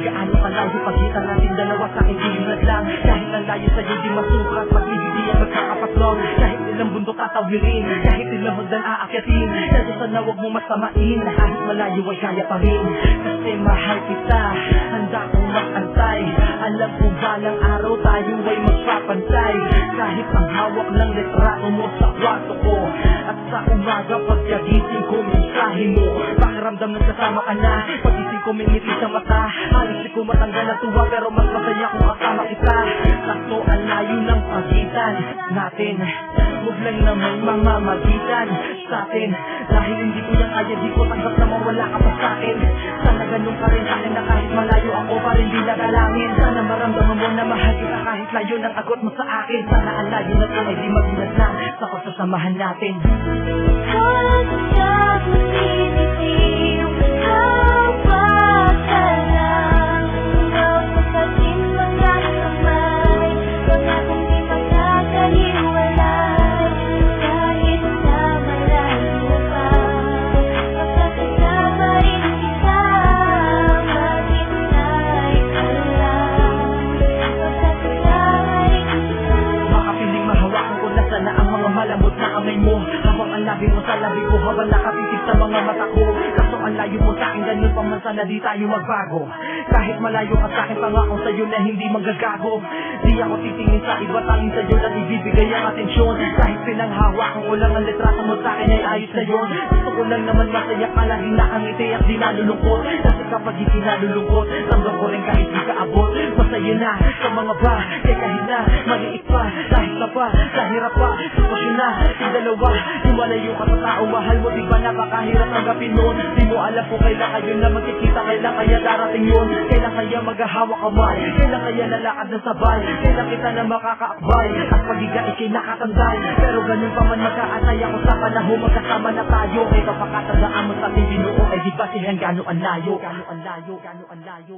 Gaano kalayo pagitan natin dalawa sa aking ilunad lang. Kahit ang layo sa'yo di masukat, pag-ibig ang magkakapatlong. Kahit ilang bundok tatawirin, kahit ilang hagdan aakyatin, kasi sana wag mo masamain. Kahit malayo ay kaya pa rin, kasi mahal kita. Handa kong mag-antay, alam kong balang araw tayo ay magpapantay. Kahit ang hawak ng litrato mo sa kwarto ko, at sa umaga pagkagising ko mensahe mo. Pakiramdam ng kasama ka na, pagising ko may ngiti sa mata. Halos di ko matanggal ang tuwa, pero mas masaya kung kasama kita. Sakto ang layo ng pagitan natin, huwag lang naman mamamagitan sa atin. Dahil hindi ko yan kaya, di ko tanggap na mawala ka pa sa akin. Sana ganun ka rin sa akin na kahit malayo ako pa rin di nagalangin. Sana maramdaman mo na mahal kita kahit layo ng agot mo sa akin. Sana ang layo na ito ay di maginat lang sa pagsasamahan natin. Malambot na kamay mo, habang ang labi mo sa labi ko, habang nakatitig sa mga mata ko. Kaso ang layo mo sa akin, ganun pa man sana di tayo magbago. Kahit malayo ka sa akin, pangako sa'yo na hindi magagago. Di ako titingin sa iba, tanging sa'yo na ibibigay ang atensyon. Kahit pinanghawakan ko lang ang litrato mo sa akin ay ayos na yun. Gusto ko lang naman masaya ka, lagi na ang ngiti at di nalulungkot. Kasi kapag hindi nalulungkot, tanggap ko rin kahit di ka abot. Masaya na sa mga ba, kaya kahit na maliit pa, kahit na pa, kahirap pa, sitwasyon na, yung dalawa, yung malayo ka sa tao, mahal mo, di ba napakahirap tanggapin nun? Di mo alam kung kailan kayo na magkikita, kailan kaya darating yun? Kailan kaya maghahawa kamay? Kailan kaya lalakad na sabay? Kailan kita na makakaakbay? At pag-iga ikay nakatanday, pero ganun pa man magkaantay ako sa panahon, magkasama na tayo. Kaya kapakatandaan mo sa ating binuo, ay di ba silang gano'n ang layo? Gano'n ang layo, gano'n ang layo.